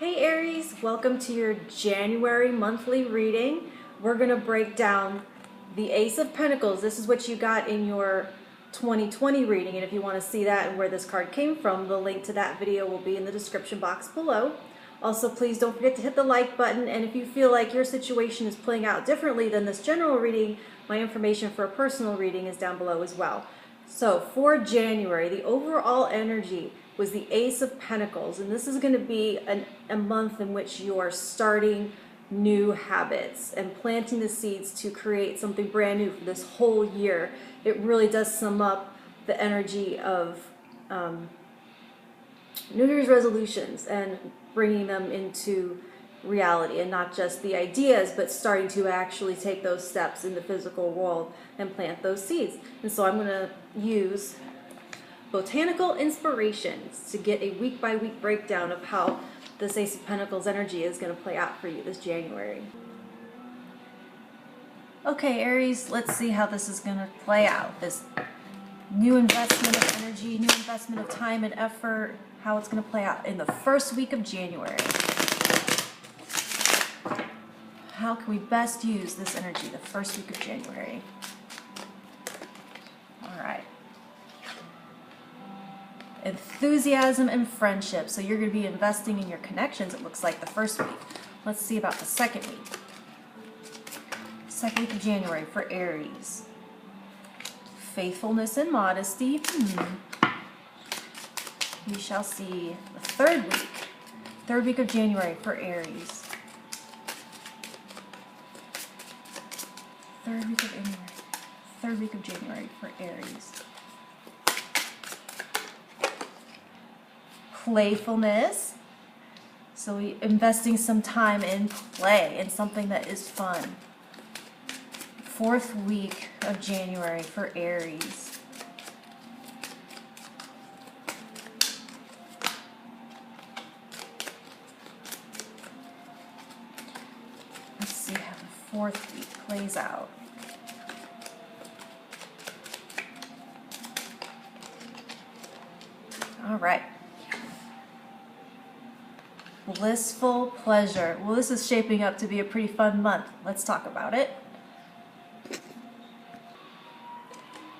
Hey Aries, welcome to your January monthly reading. We're going to break down the Ace of Pentacles. This is what you got in your 2020 reading, and if you want to see that and where this card came from, the link to that video will be in the description box below. Also, please don't forget to hit the like button, and if you feel like your situation is playing out differently than this general reading, my information for a personal reading is down below as well. So for January, the overall energy was the Ace of Pentacles, and this is going to be a month in which you're starting new habits and planting the seeds to create something brand new for this whole year. It really does sum up the energy of New Year's resolutions and bringing them into reality, and not just the ideas, but starting to actually take those steps in the physical world and plant those seeds. And so I'm going to use Botanical Inspirations to get a week-by-week breakdown of how this Ace of Pentacles energy is going to play out for you this January. Okay, Aries, let's see how this is going to play out. This new investment of energy, new investment of time and effort, how it's going to play out in the first week of January. How can we best use this energy the first week of January? All right. Enthusiasm and friendship. So you're going to be investing in your connections, it looks like, the first week. Let's see about the second week. Second week of January for Aries. Faithfulness and modesty. We shall see the third week of January for Aries. Third week of January for Aries. Playfulness. So investing some time in play and something that is fun. Fourth week of January for Aries. Let's see how the fourth week plays out. All right. Blissful pleasure. Well, this is shaping up to be a pretty fun month. Let's talk about it.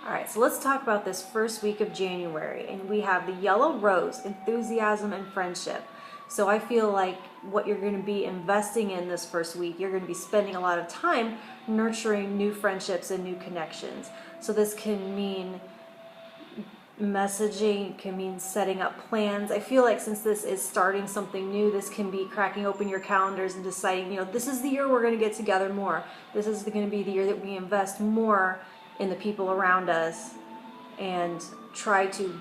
All right, so let's talk about this first week of January. And we have the yellow rose, enthusiasm and friendship. So I feel like what you're going to be investing in this first week, you're going to be spending a lot of time nurturing new friendships and new connections. So this can mean messaging, can mean setting up plans. I feel like since this is starting something new, this can be cracking open your calendars and deciding, this is the year we're going to get together more. This is going to be the year that we invest more in the people around us and try to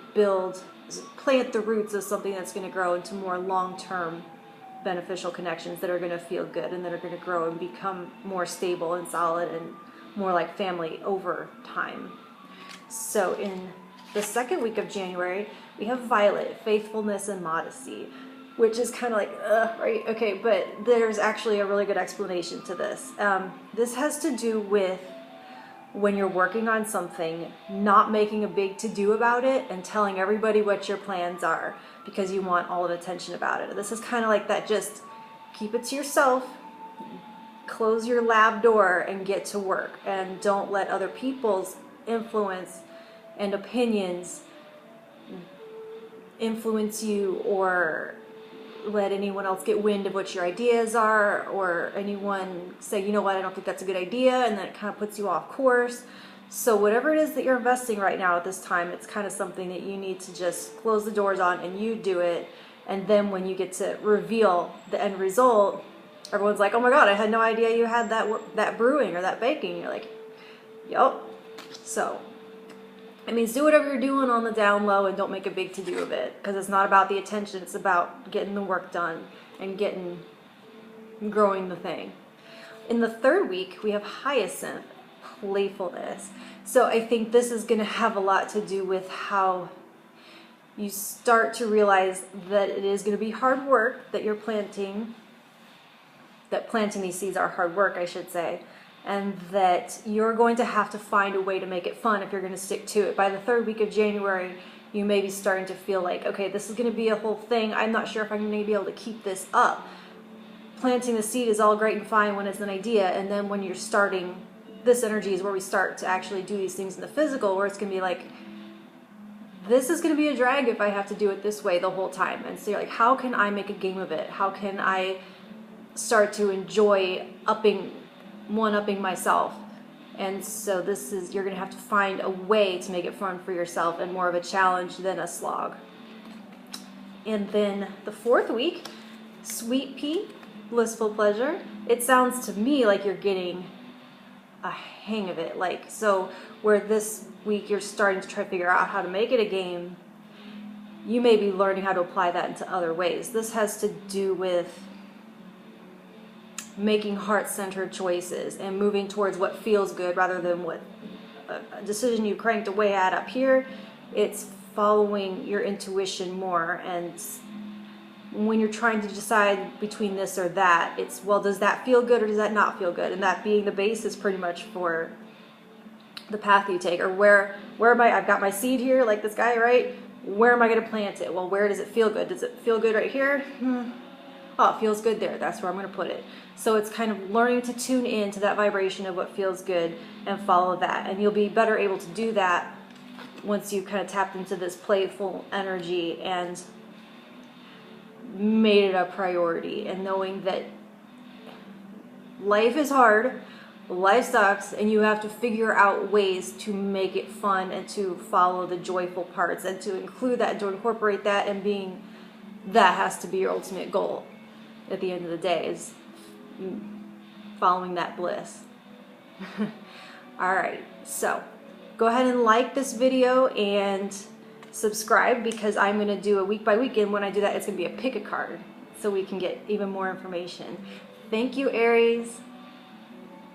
plant the roots of something that's going to grow into more long-term beneficial connections that are going to feel good and that are going to grow and become more stable and solid and more like family over time. So in the second week of January, we have violet, faithfulness and modesty, which is kind of like, right? Okay, but there's actually a really good explanation to this. This has to do with when you're working on something, not making a big to-do about it and telling everybody what your plans are because you want all of attention about it. This is kind of like that, just keep it to yourself, close your lab door and get to work, and don't let other people's influence and opinions influence you, or let anyone else get wind of what your ideas are, or anyone say, you know what, I don't think that's a good idea, and then it kind of puts you off course. So whatever it is that you're investing right now at this time, it's kind of something that you need to just close the doors on and you do it. And then when you get to reveal the end result, everyone's like, oh my god, I had no idea you had that brewing or that baking. You're like, yup. So it means do whatever you're doing on the down low and don't make a big to-do of it, because it's not about the attention, it's about getting the work done and growing the thing. In the third week, we have hyacinth, playfulness. So I think this is going to have a lot to do with how you start to realize that it is going to be hard work, that planting these seeds are hard work, I should say. And that you're going to have to find a way to make it fun if you're going to stick to it. By the third week of January, you may be starting to feel like, okay, this is going to be a whole thing. I'm not sure if I'm going to be able to keep this up. Planting the seed is all great and fine when it's an idea, and then when you're starting, this energy is where we start to actually do these things in the physical, where it's going to be like, this is going to be a drag if I have to do it this way the whole time. And so you're like, how can I make a game of it? How can I start to enjoy one-upping myself? And so this is, you're going to have to find a way to make it fun for yourself and more of a challenge than a slog. And then the 4th week, sweet pea, blissful pleasure. It sounds to me like you're getting a hang of it. Like, so where this week you're starting to try to figure out how to make it a game, you may be learning how to apply that into other ways. This has to do with making heart-centered choices and moving towards what feels good rather than what a decision you cranked away at up here. It's following your intuition more, and when you're trying to decide between this or that, it's, well, does that feel good or does that not feel good? And that being the basis pretty much for the path you take. Or where am I? I've got my seed here, like this guy, right? Where am I going to plant it? Well, where does it feel good? Does it feel good right here? Oh, it feels good there. That's where I'm going to put it. So it's kind of learning to tune in to that vibration of what feels good and follow that. And you'll be better able to do that once you've kind of tapped into this playful energy and made it a priority, and knowing that life is hard, life sucks, and you have to figure out ways to make it fun and to follow the joyful parts and to include that and to incorporate that, and being, that has to be your ultimate goal at the end of the day, is following that bliss. All right, so go ahead and like this video and subscribe, because I'm going to do a week by week, and when I do that, it's going to be a pick a card so we can get even more information. Thank you, Aries.